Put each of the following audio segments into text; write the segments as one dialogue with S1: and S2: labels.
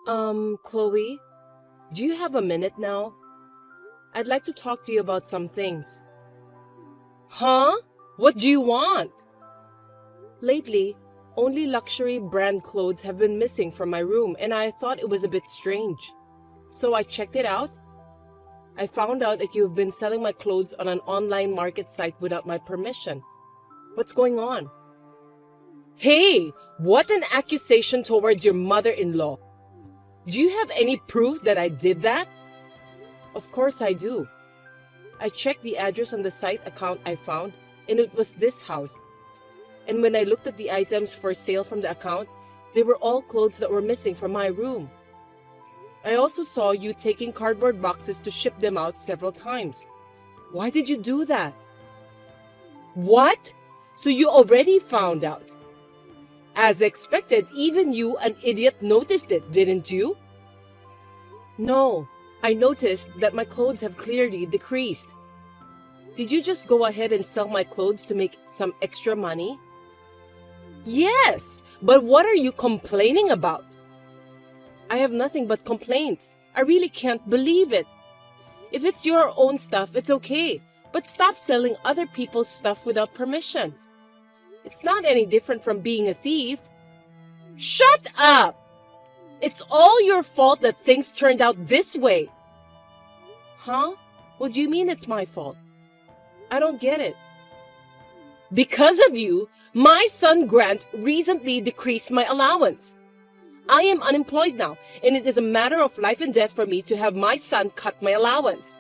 S1: Chloe, do you have a minute now? I'd like to talk to you about some things. Huh? What do you want? Lately, only luxury brand clothes have been missing from my room and I thought it was a bit strange. So I checked it out. I found out that you've been selling my clothes on an online market site without my permission. What's going on? Hey, what an accusation towards your mother-in-law. Do you have any proof that I did that? Of course I do. I checked the address on the site account I found and it was this house. And when I looked at the items for sale from the account, they were all clothes that were missing from my room. I also saw you taking cardboard boxes to ship them out several times. Why did you do that? What? So you already found out? As expected, even you, an idiot, noticed it, didn't you? No, I noticed that my clothes have clearly decreased. Did you just go ahead and sell my clothes to make some extra money? Yes, but what are you complaining about? I have nothing but complaints. I really can't believe it. If it's your own stuff, it's okay, but stop selling other people's stuff without permission. It's not any different from being a thief. Shut up! It's all your fault that things turned out this way. Huh? What do you mean it's my fault? I don't get it. Because of you, my son Grant recently decreased my allowance. I am unemployed now, and it is a matter of life and death for me to have my son cut my allowance.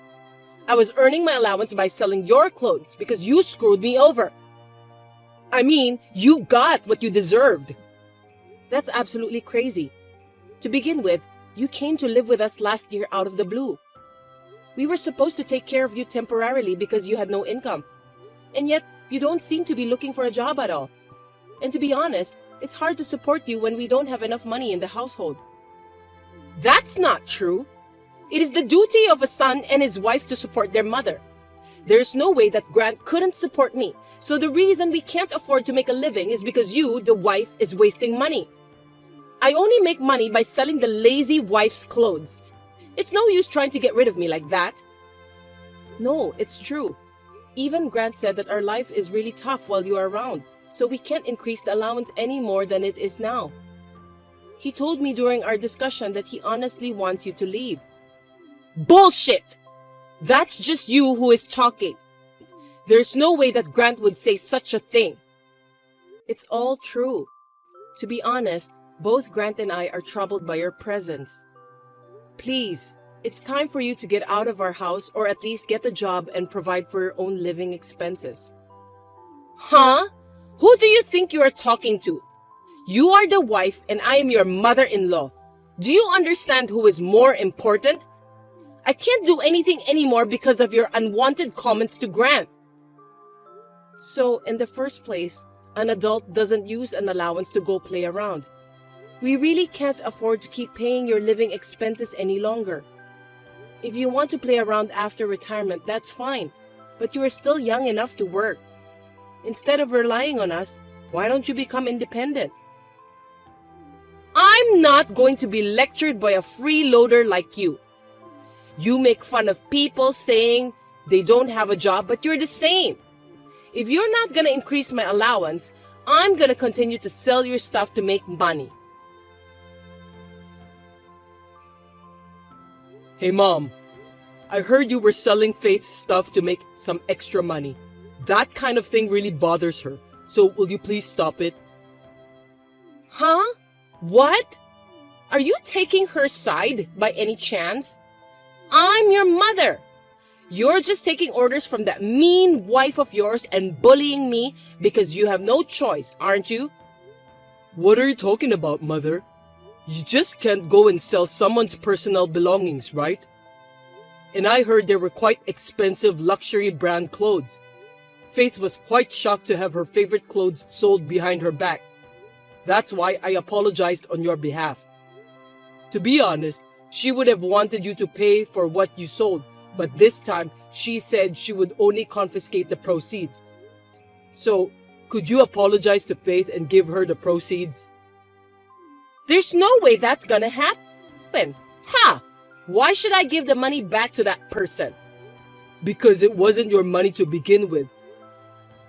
S1: I was earning my allowance by selling your clothes because you screwed me over. I mean, you got what you deserved. That's absolutely crazy. To begin with, you came to live with us last year out of the blue. We were supposed to take care of you temporarily because you had no income. And yet, you don't seem to be looking for a job at all. And to be honest, it's hard to support you when we don't have enough money in the household. That's not true. It is the duty of a son and his wife to support their mother. There's no way that Grant couldn't support me. So the reason we can't afford to make a living is because you, the wife, is wasting money. I only make money by selling the lazy wife's clothes. It's no use trying to get rid of me like that. No, it's true. Even Grant said that our life is really tough while you are around, so we can't increase the allowance any more than it is now. He told me during our discussion that he honestly wants you to leave. Bullshit! That's just you who is talking. There's no way that Grant would say such a thing. It's all true. To be honest, both Grant and I are troubled by your presence. Please, it's time for you to get out of our house or at least get a job and provide for your own living expenses. Huh? Who do you think you are talking to? You are the wife and I am your mother-in-law. Do you understand who is more important? I can't do anything anymore because of your unwanted comments to Grant. So, in the first place, an adult doesn't use an allowance to go play around. We really can't afford to keep paying your living expenses any longer. If you want to play around after retirement, that's fine, but you are still young enough to work. Instead of relying on us, why don't you become independent? I'm not going to be lectured by a freeloader like you. You make fun of people saying they don't have a job, but you're the same. If you're not going to increase my allowance, I'm going to continue to sell your stuff to make money. Hey Mom, I heard you were selling Faith's stuff to make some extra money. That kind of thing really bothers her, so will you please stop it? Huh? What? Are you taking her side by any chance? I'm your mother. You're just taking orders from that mean wife of yours and bullying me because you have no choice, aren't you? What are you talking about, Mother? You just can't go and sell someone's personal belongings, right? And I heard they were quite expensive luxury brand clothes. Faith was quite shocked to have her favorite clothes sold behind her back. That's why I apologized on your behalf. To be honest, she would have wanted you to pay for what you sold, but this time she said she would only confiscate the proceeds. So, could you apologize to Faith and give her the proceeds? There's no way that's gonna happen. open. Ha! Why should I give the money back to that person?
S2: Because it wasn't your money to begin with.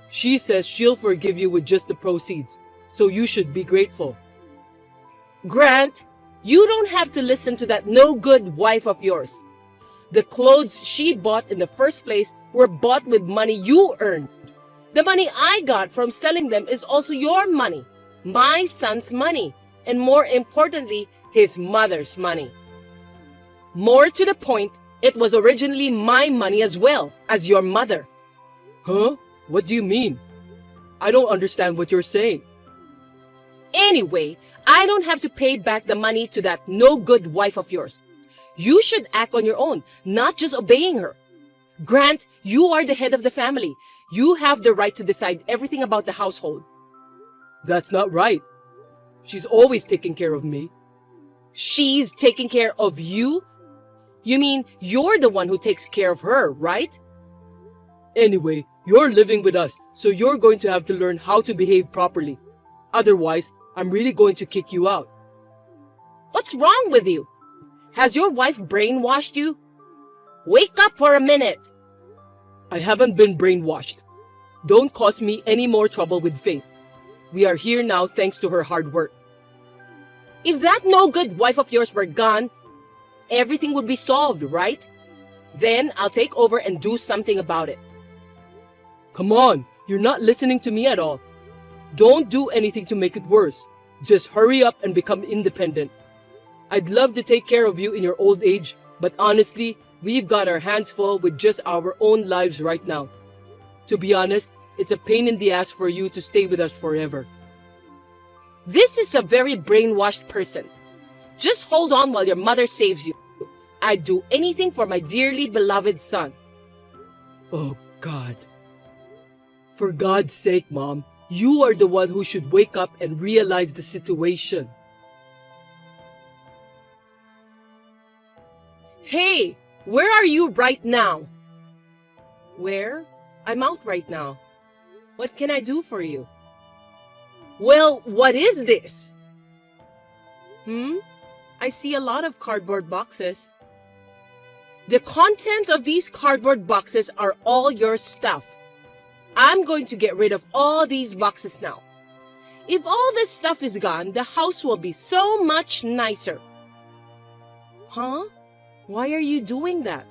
S2: She says she'll forgive you with just the proceeds, so you should be grateful.
S1: Grant, you don't have to listen to that no-good wife of yours. The clothes she bought in the first place were bought with money you earned. The money I got from selling them is also your money, my son's money, and more importantly, his mother's money. More to the point, it was originally my money as well as your mother.
S2: Huh? What do you mean? I don't understand what you're saying.
S1: Anyway, I don't have to pay back the money to that no-good wife of yours. You should act on your own, not just obeying her. Grant, you are the head of the family. You have the right to decide everything about the household.
S2: That's not right. She's always taking care of me.
S1: She's taking care of you? You mean you're the one who takes care of her, right?
S2: Anyway, you're living with us, so you're going to have to learn how to behave properly. Otherwise, I'm really going to kick you out.
S1: What's wrong with you? Has your wife brainwashed you? Wake up for a minute.
S2: I haven't been brainwashed. Don't cause me any more trouble with Faith. We are here now thanks to her hard work.
S1: If that no-good wife of yours were gone, everything would be solved, right? Then I'll take over and do something about it.
S2: Come on, you're not listening to me at all. Don't do anything to make it worse. Just hurry up and become independent. I'd love to take care of you in your old age, but honestly, we've got our hands full with just our own lives right now. To be honest, it's a pain in the ass for you to stay with us forever.
S1: This is a very brainwashed person. Just hold on while your mother saves you. I'd do anything for my dearly beloved son.
S2: Oh, God. For God's sake, Mom, you are the one who should wake up and realize the situation.
S1: Hey, where are you right now? Where? I'm out right now. What can I do for you? Well, what is this? I see a lot of cardboard boxes. The contents of these cardboard boxes are all your stuff. I'm going to get rid of all these boxes now. If all this stuff is gone, the house will be so much nicer. Huh? Why are you doing that?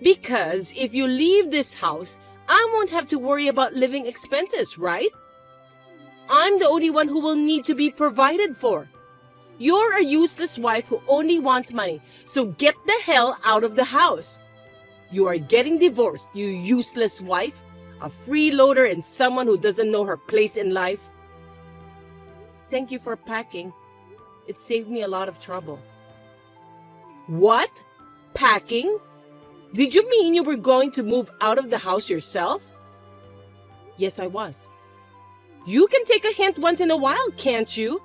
S1: Because if you leave this house, I won't have to worry about living expenses, right? I'm the only one who will need to be provided for. You're a useless wife who only wants money, so get the hell out of the house. You are getting divorced, you useless wife, a freeloader and someone who doesn't know her place in life. Thank you for packing. It saved me a lot of trouble. What? Packing? Did you mean you were going to move out of the house yourself? Yes, I was. You can take a hint once in a while, can't you?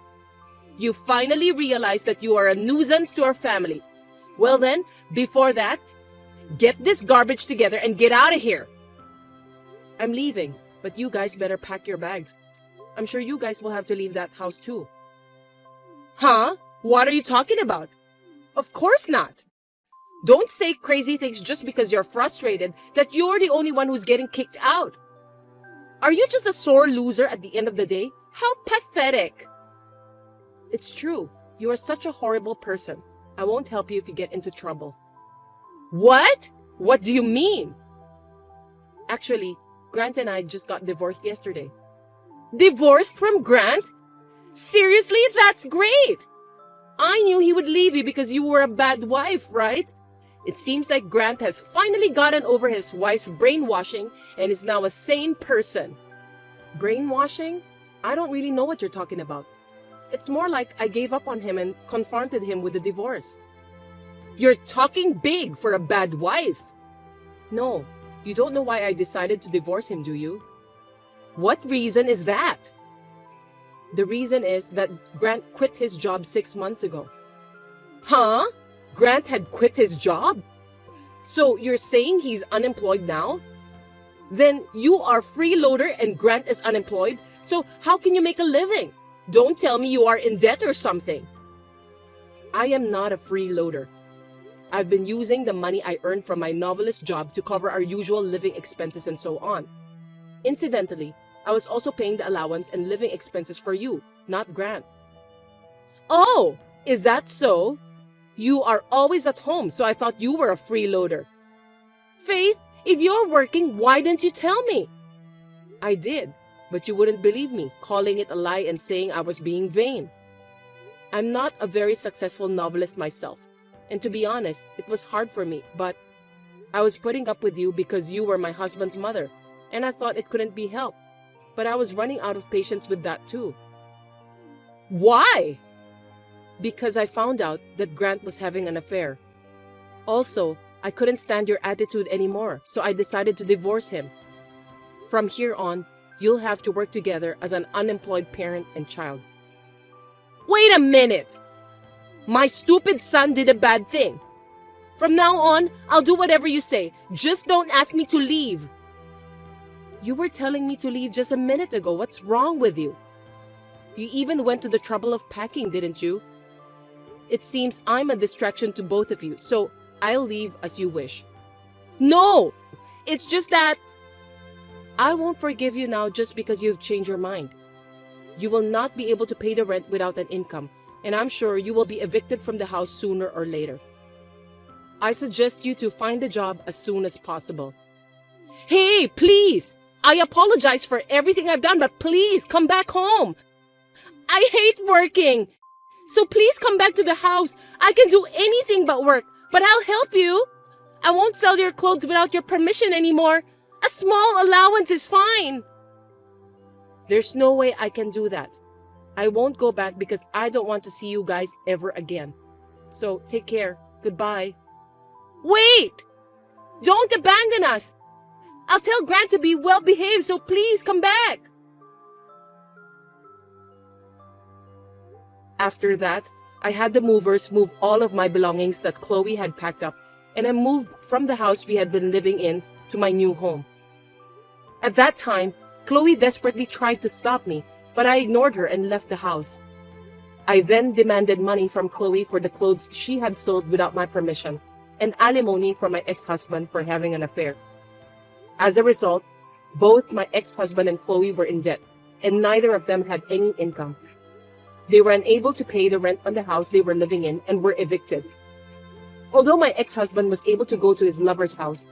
S1: You finally realized that you are a nuisance to our family. Well then, before that, get this garbage together and get out of here. I'm leaving, but you guys better pack your bags. I'm sure you guys will have to leave that house too. Huh? What are you talking about? Of course not. Don't say crazy things just because you're frustrated that you're the only one who's getting kicked out. Are you just a sore loser at the end of the day? How pathetic. It's true. You are such a horrible person. I won't help you if you get into trouble. What? What do you mean? Actually, Grant and I just got divorced yesterday. Divorced from Grant? Seriously? That's great. I knew he would leave you because you were a bad wife, right? It seems like Grant has finally gotten over his wife's brainwashing and is now a sane person. Brainwashing? I don't really know what you're talking about. It's more like I gave up on him and confronted him with the divorce. You're talking big for a bad wife. No, you don't know why I decided to divorce him, do you? What reason is that? The reason is that Grant quit his job 6 months ago. Huh? Grant had quit his job? So you're saying he's unemployed now? Then you are freeloader and Grant is unemployed, so how can you make a living? Don't tell me you are in debt or something. I am not a freeloader. I've been using the money I earned from my novelist job to cover our usual living expenses and so on. Incidentally, I was also paying the allowance and living expenses for you, not Grant. Oh, is that so? You are always at home, so I thought you were a freeloader. Faith, if you're working, why didn't you tell me? I did, but you wouldn't believe me, calling it a lie and saying I was being vain. I'm not a very successful novelist myself, and to be honest, it was hard for me, but I was putting up with you because you were my husband's mother, and I thought it couldn't be helped. But I was running out of patience with that too. Why? Because I found out that Grant was having an affair. Also, I couldn't stand your attitude anymore, so I decided to divorce him. From here on, you'll have to work together as an unemployed parent and child. Wait a minute! My stupid son did a bad thing. From now on, I'll do whatever you say. Just don't ask me to leave. You were telling me to leave just a minute ago. What's wrong with you? You even went to the trouble of packing, didn't you? It seems I'm a distraction to both of you, so I'll leave as you wish. No! It's just that I won't forgive you now just because you've changed your mind. You will not be able to pay the rent without an income, and I'm sure you will be evicted from the house sooner or later. I suggest you to find a job as soon as possible. Hey, please! I apologize for everything I've done, but please come back home. I hate working. So please come back to the house. I can do anything but work, but I'll help you. I won't sell your clothes without your permission anymore. A small allowance is fine. There's no way I can do that. I won't go back because I don't want to see you guys ever again. So take care. Goodbye. Wait! Don't abandon us. I'll tell Grant to be well behaved, so please come back. After that, I had the movers move all of my belongings that Chloe had packed up, and I moved from the house we had been living in to my new home. At that time, Chloe desperately tried to stop me, but I ignored her and left the house. I then demanded money from Chloe for the clothes she had sold without my permission, and alimony from my ex-husband for having an affair. As a result, both my ex-husband and Chloe were in debt, and neither of them had any income. They were unable to pay the rent on the house they were living in and were evicted. Although my ex-husband was able to go to his lover's house,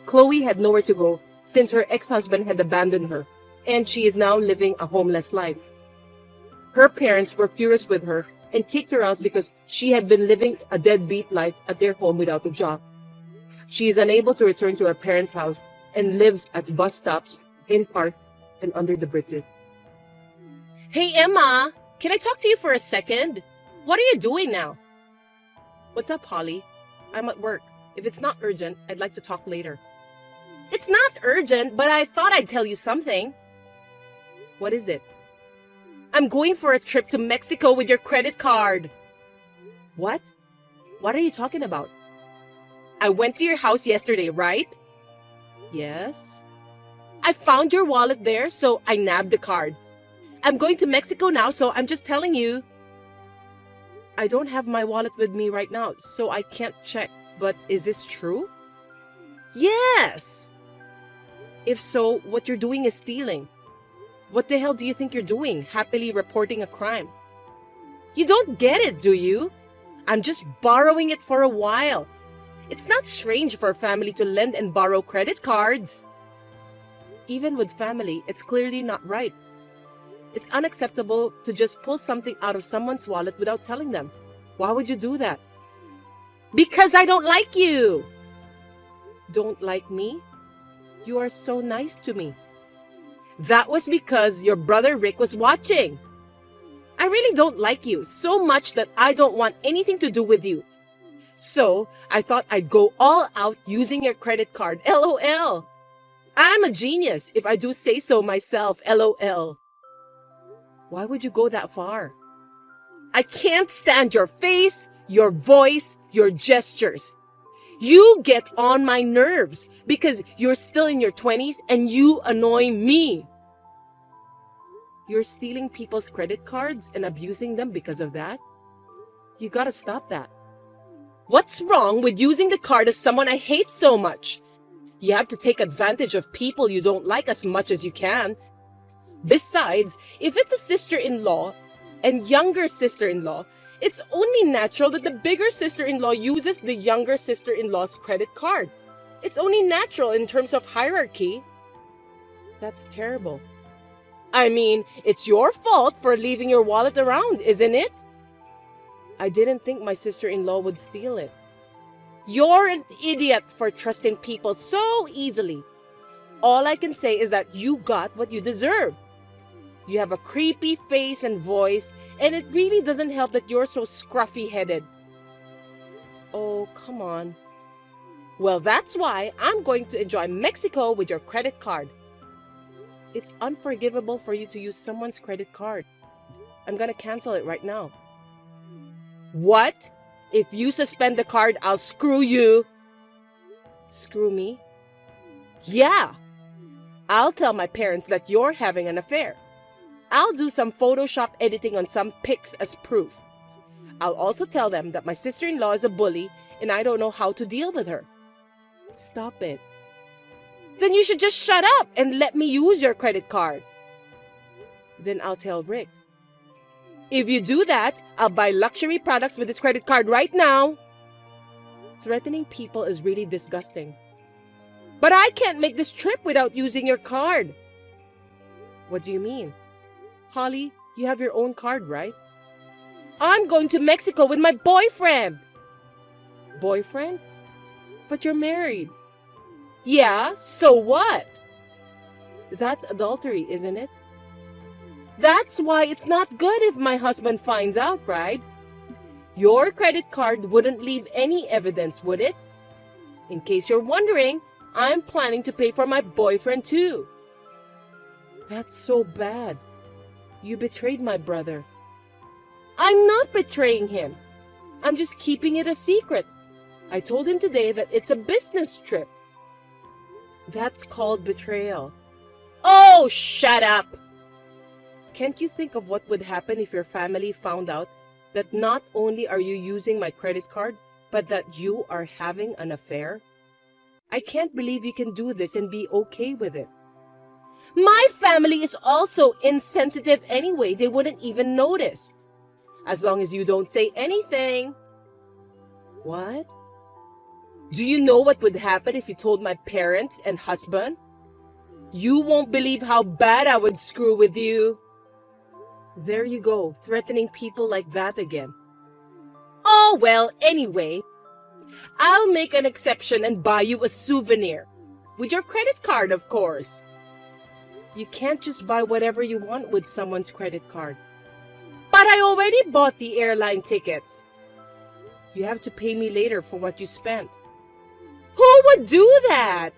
S1: Chloe had nowhere to go since her ex-husband had abandoned her, and she is now living a homeless life. Her parents were furious with her and kicked her out because she had been living a deadbeat life at their home without a job. She is unable to return to her parents' house and lives at bus stops, in parks, and under the bridges. Hey, Emma! Can I talk to you for a second? What are you doing now? What's up, Holly? I'm at work. If it's not urgent, I'd like to talk later. It's not urgent, but I thought I'd tell you something. What is it? I'm going for a trip to Mexico with your credit card. What? What are you talking about? I went to your house yesterday, right? Yes. I found your wallet there, so I nabbed the card. I'm going to Mexico now, so I'm just telling you. I don't have my wallet with me right now, so I can't check. But is this true? Yes! If so, what you're doing is stealing. What the hell do you think you're doing, happily reporting a crime? You don't get it, do you? I'm just borrowing it for a while. It's not strange for a family to lend and borrow credit cards. Even with family, it's clearly not right. It's unacceptable to just pull something out of someone's wallet without telling them. Why would you do that? Because I don't like you. Don't like me? You are so nice to me. That was because your brother Rick was watching. I really don't like you so much that I don't want anything to do with you. So I thought I'd go all out using your credit card. LOL. I'm a genius if I do say so myself. LOL. Why would you go that far? I can't stand your face, your voice, your gestures. You get on my nerves because you're still in your 20s and you annoy me. You're stealing people's credit cards and abusing them because of that? You gotta stop that. What's wrong with using the card of someone I hate so much? You have to take advantage of people you don't like as much as you can. Besides, if it's a sister-in-law and younger sister-in-law, it's only natural that the bigger sister-in-law uses the younger sister-in-law's credit card. It's only natural in terms of hierarchy. That's terrible. I mean, it's your fault for leaving your wallet around, isn't it? I didn't think my sister-in-law would steal it. You're an idiot for trusting people so easily. All I can say is that you got what you deserved. You have a creepy face and voice, and it really doesn't help that you're so scruffy-headed. Oh, come on. Well, that's why I'm going to enjoy Mexico with your credit card. It's unforgivable for you to use someone's credit card. I'm gonna cancel it right now. What? If you suspend the card, I'll screw you. Screw me? Yeah. I'll tell my parents that you're having an affair. I'll do some Photoshop editing on some pics as proof. I'll also tell them that my sister-in-law is a bully and I don't know how to deal with her. Stop it. Then you should just shut up and let me use your credit card. Then I'll tell Rick. If you do that, I'll buy luxury products with this credit card right now. Threatening people is really disgusting. But I can't make this trip without using your card. What do you mean? Holly, you have your own card, right? I'm going to Mexico with my boyfriend. Boyfriend? But you're married. Yeah, so what? That's adultery, isn't it? That's why it's not good if my husband finds out, right? Your credit card wouldn't leave any evidence, would it? In case you're wondering, I'm planning to pay for my boyfriend too. That's so bad. You betrayed my brother. I'm not betraying him. I'm just keeping it a secret. I told him today that it's a business trip. That's called betrayal. Oh, shut up! Can't you think of what would happen if your family found out that not only are you using my credit card, but that you are having an affair? I can't believe you can do this and be okay with it. My family is also insensitive anyway. They wouldn't even notice. As long as you don't say anything. What? Do you know what would happen if you told my parents and husband? You won't believe how bad I would screw with you. There you go, threatening people like that again. Oh, well, anyway, I'll make an exception and buy you a souvenir. With your credit card, of course. You can't just buy whatever you want with someone's credit card. But I already bought the airline tickets. You have to pay me later for what you spent. Who would do that?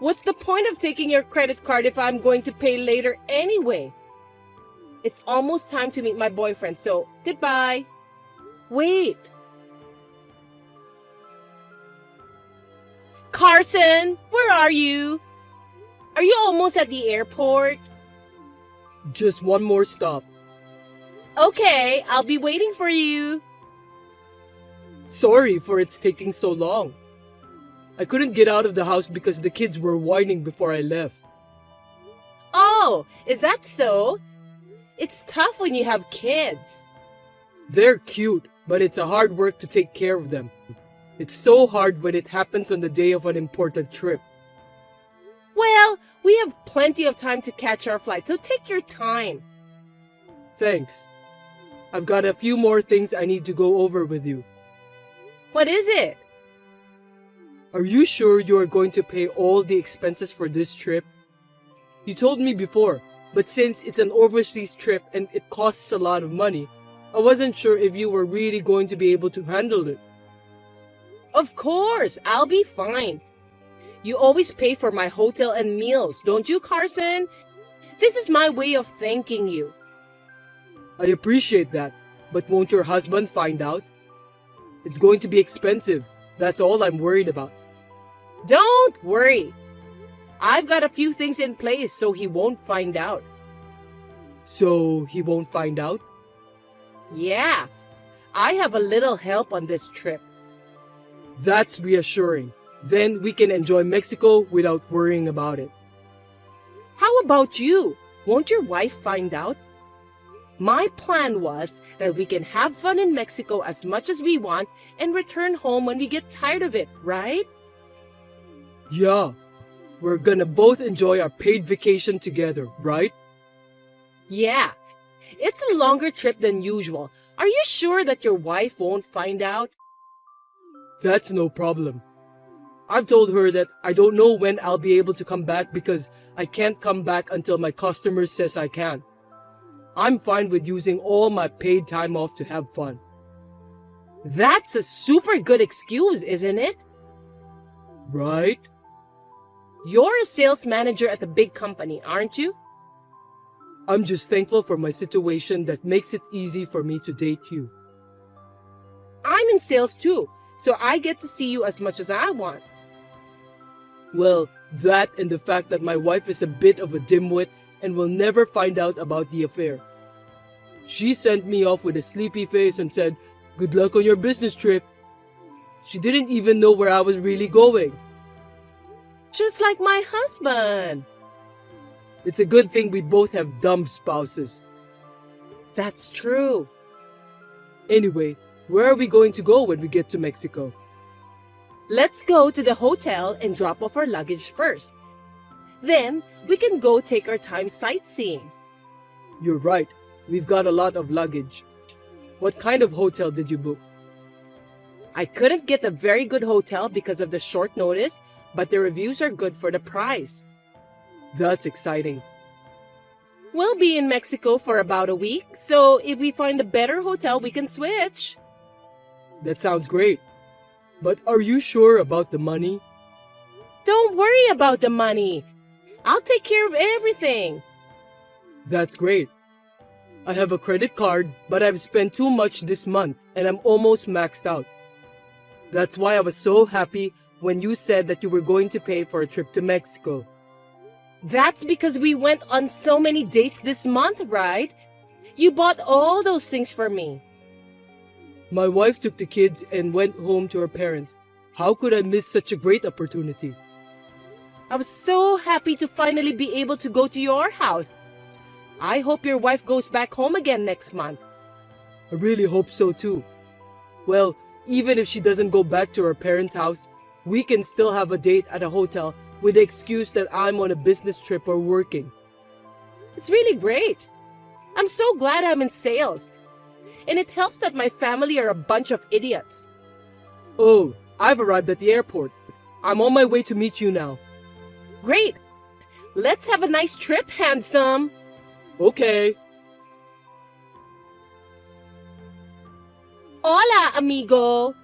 S1: What's the point of taking your credit card if I'm going to pay later anyway? It's almost time to meet my boyfriend, so goodbye. Wait. Carson, where are you? Are you almost at the airport?
S2: Just one more stop.
S1: Okay, I'll be waiting for you.
S2: Sorry for it's taking so long. I couldn't get out of the house because the kids were whining before I left.
S1: Oh, is that so? It's tough when you have kids.
S2: They're cute, but it's a hard work to take care of them. It's so hard when it happens on the day of an important trip.
S1: Well, we have plenty of time to catch our flight, so take your time.
S2: Thanks. I've got a few more things I need to go over with you.
S1: What is it?
S2: Are you sure you are going to pay all the expenses for this trip? You told me before, but since it's an overseas trip and it costs a lot of money, I wasn't sure if you were really going to be able to handle it.
S1: Of course, I'll be fine. You always pay for my hotel and meals, don't you, Carson? This is my way of thanking you.
S2: I appreciate that, but won't your husband find out? It's going to be expensive. That's all I'm worried about.
S1: Don't worry. I've got a few things in place so he won't find out.
S2: So he won't find out?
S1: Yeah. I have a little help on this trip.
S2: That's reassuring. Then we can enjoy Mexico without worrying about it.
S1: How about you? Won't your wife find out? My plan was that we can have fun in Mexico as much as we want and return home when we get tired of it, right?
S2: Yeah, we're gonna both enjoy our paid vacation together, right?
S1: Yeah, it's a longer trip than usual. Are you sure that your wife won't find out?
S2: That's no problem. I've told her that I don't know when I'll be able to come back because I can't come back until my customer says I can. I'm fine with using all my paid time off to have fun.
S1: That's a super good excuse, isn't it?
S2: Right?
S1: You're a sales manager at a big company, aren't you?
S2: I'm just thankful for my situation that makes it easy for me to date you.
S1: I'm in sales too, so I get to see you as much as I want.
S2: Well, that and the fact that my wife is a bit of a dimwit and will never find out about the affair. She sent me off with a sleepy face and said, "Good luck on your business trip." She didn't even know where I was really going.
S1: Just like my husband.
S2: It's a good thing we both have dumb spouses.
S1: That's true.
S2: Anyway, where are we going to go when we get to Mexico?
S1: Let's go to the hotel and drop off our luggage first. Then we can go take our time sightseeing.
S2: You're right. We've got a lot of luggage. What kind of hotel did you book?
S1: I couldn't get a very good hotel because of the short notice, but the reviews are good for the price.
S2: That's exciting.
S1: We'll be in Mexico for about a week, so if we find a better hotel, we can switch.
S2: That sounds great. But are you sure about the money?
S1: Don't worry about the money. I'll take care of everything.
S2: That's great. I have a credit card, but I've spent too much this month and I'm almost maxed out. That's why I was so happy when you said that you were going to pay for a trip to Mexico.
S1: That's because we went on so many dates this month, right? You bought all those things for me.
S2: My wife took the kids and went home to her parents. How could I miss such a great opportunity?
S1: I was so happy to finally be able to go to your house. I hope your wife goes back home again next month.
S2: I really hope so too. Well, even if she doesn't go back to her parents' house, we can still have a date at a hotel with the excuse that I'm on a business trip or working.
S1: It's really great. I'm so glad I'm in sales. And it helps that my family are a bunch of idiots.
S2: Oh, I've arrived at the airport. I'm on my way to meet you now.
S1: Great. Let's have a nice trip, handsome.
S2: Okay.
S1: Hola, amigo.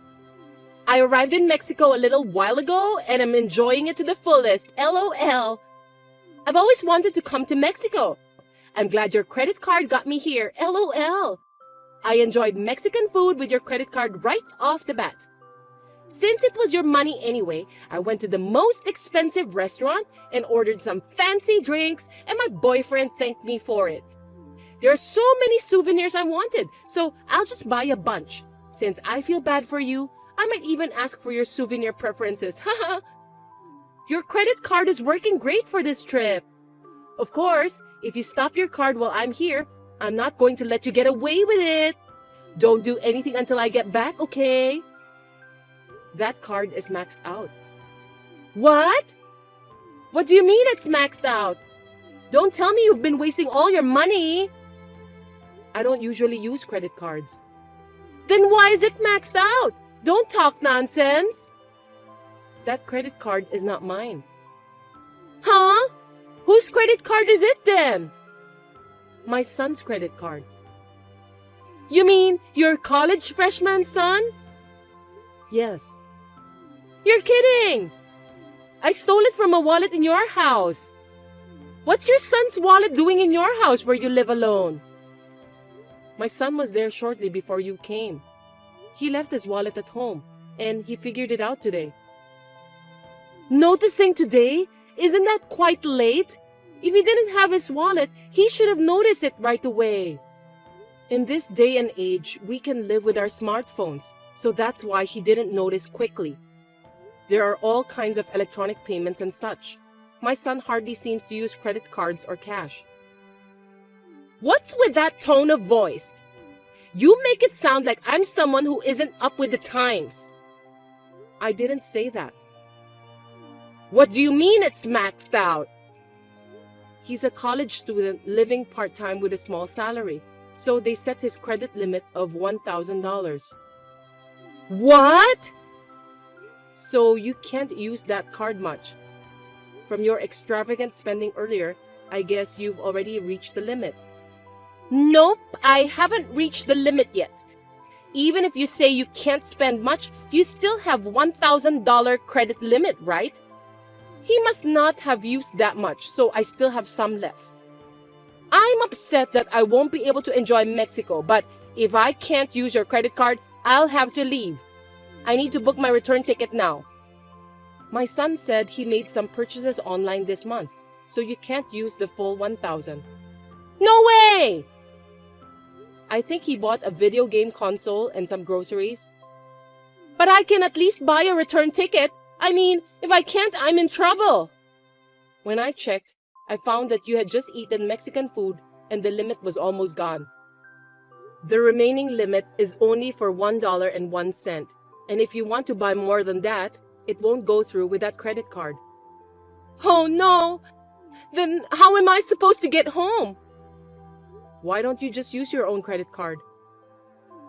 S1: I arrived in Mexico a little while ago and I'm enjoying it to the fullest. LOL. I've always wanted to come to Mexico. I'm glad your credit card got me here. LOL. I enjoyed Mexican food with your credit card right off the bat. Since it was your money anyway, I went to the most expensive restaurant and ordered some fancy drinks, and my boyfriend thanked me for it. There are so many souvenirs I wanted, so I'll just buy a bunch. Since I feel bad for you, I might even ask for your souvenir preferences. Haha. Your credit card is working great for this trip. Of course, if you stop your card while I'm here, I'm not going to let you get away with it. Don't do anything until I get back, okay? That card is maxed out. What? What do you mean it's maxed out? Don't tell me you've been wasting all your money. I don't usually use credit cards. Then why is it maxed out? Don't talk nonsense. That credit card is not mine. Huh? Whose credit card is it then? My son's credit card. You mean your college freshman son? Yes. You're kidding! I stole it from a wallet in your house. What's your son's wallet doing in your house where you live alone? My son was there shortly before you came. He left his wallet at home, and he figured it out today. Noticing today? Isn't that quite late? If he didn't have his wallet, he should have noticed it right away. In this day and age, we can live with our smartphones, so that's why he didn't notice quickly. There are all kinds of electronic payments and such. My son hardly seems to use credit cards or cash. What's with that tone of voice? You make it sound like I'm someone who isn't up with the times. I didn't say that. What do you mean it's maxed out? He's a college student living part-time with a small salary, so they set his credit limit of $1,000. What? So you can't use that card much. From your extravagant spending earlier, I guess you've already reached the limit. Nope, I haven't reached the limit yet. Even if you say you can't spend much, you still have $1,000 credit limit, right? He must not have used that much, so I still have some left. I'm upset that I won't be able to enjoy Mexico, but if I can't use your credit card, I'll have to leave. I need to book my return ticket now. My son said he made some purchases online this month, so you can't use the full $1,000. No way! I think he bought a video game console and some groceries. But I can at least buy a return ticket. I mean, if I can't, I'm in trouble. When I checked, I found that you had just eaten Mexican food and the limit was almost gone. The remaining limit is only for $1.01, and if you want to buy more than that, it won't go through with that credit card. Oh no! Then how am I supposed to get home? Why don't you just use your own credit card?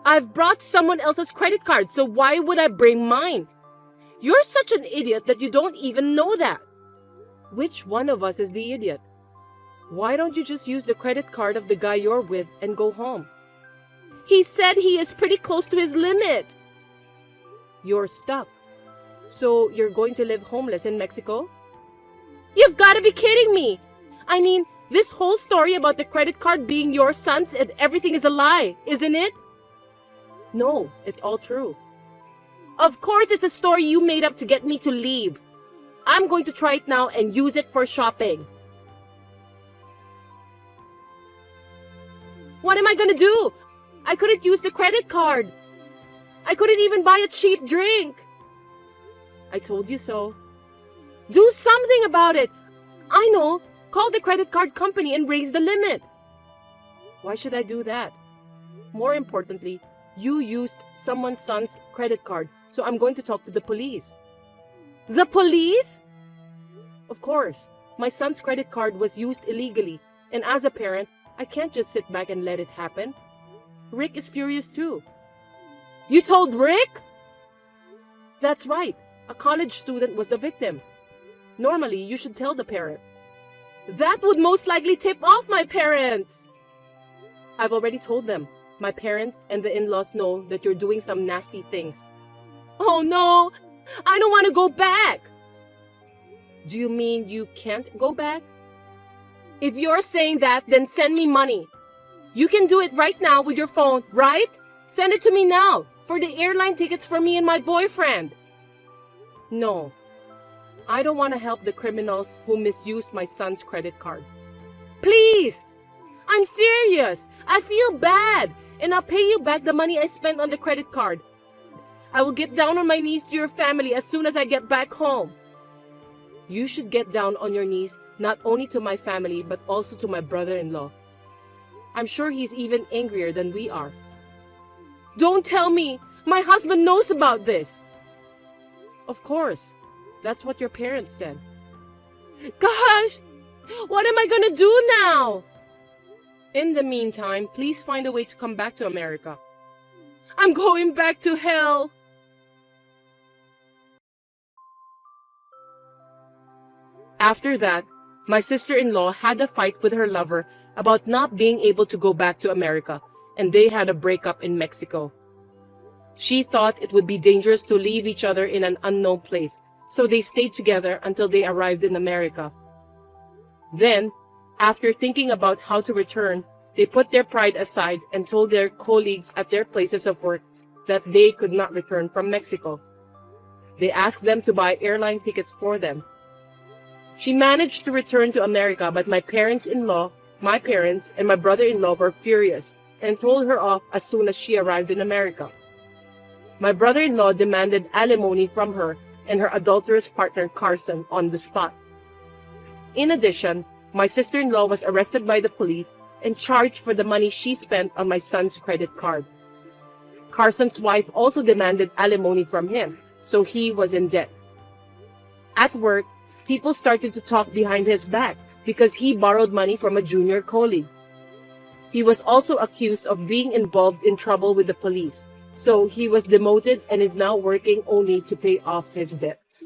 S1: I've brought someone else's credit card, so why would I bring mine? You're such an idiot that you don't even know that. Which one of us is the idiot? Why don't you just use the credit card of the guy you're with and go home? He said he is pretty close to his limit. You're stuck. So you're going to live homeless in Mexico? You've got to be kidding me! I mean, this whole story about the credit card being your son's and everything is a lie, isn't it? No, it's all true. Of course it's a story you made up to get me to leave. I'm going to try it now and use it for shopping. What am I going to do? I couldn't use the credit card. I couldn't even buy a cheap drink. I told you so. Do something about it. I know. Call the credit card company and raise the limit. Why should I do that? More importantly, you used someone's son's credit card, so I'm going to talk to the police. The police? Of course. My son's credit card was used illegally, and as a parent, I can't just sit back and let it happen. Rick is furious too. You told Rick? That's right. A college student was the victim. Normally, you should tell the parent. That would most likely tip off my parents. I've already told them. My parents and the in-laws know that you're doing some nasty things. Oh no! I don't want to go back! Do you mean you can't go back? If you're saying that, then send me money. You can do it right now with your phone, right? Send it to me now, for the airline tickets for me and my boyfriend. No. I don't want to help the criminals who misused my son's credit card. Please! I'm serious! I feel bad! And I'll pay you back the money I spent on the credit card. I will get down on my knees to your family as soon as I get back home. You should get down on your knees not only to my family but also to my brother-in-law. I'm sure he's even angrier than we are. Don't tell me! My husband knows about this! Of course. That's what your parents said. Gosh! What am I gonna do now? In the meantime, please find a way to come back to America. I'm going back to hell! After that, my sister-in-law had a fight with her lover about not being able to go back to America, and they had a breakup in Mexico. She thought it would be dangerous to leave each other in an unknown place, so they stayed together until they arrived in America. Then, after thinking about how to return, they put their pride aside and told their colleagues at their places of work that they could not return from Mexico. They asked them to buy airline tickets for them. She managed to return to America, but my parents-in-law, my parents, and my brother-in-law were furious and told her off as soon as she arrived in America. My brother-in-law demanded alimony from her and her adulterous partner Carson on the spot. In addition, my sister-in-law was arrested by the police and charged for the money she spent on my son's credit card. Carson's wife also demanded alimony from him, so he was in debt. At work, people started to talk behind his back because he borrowed money from a junior colleague. He was also accused of being involved in trouble with the police, so he was demoted and is now working only to pay off his debts.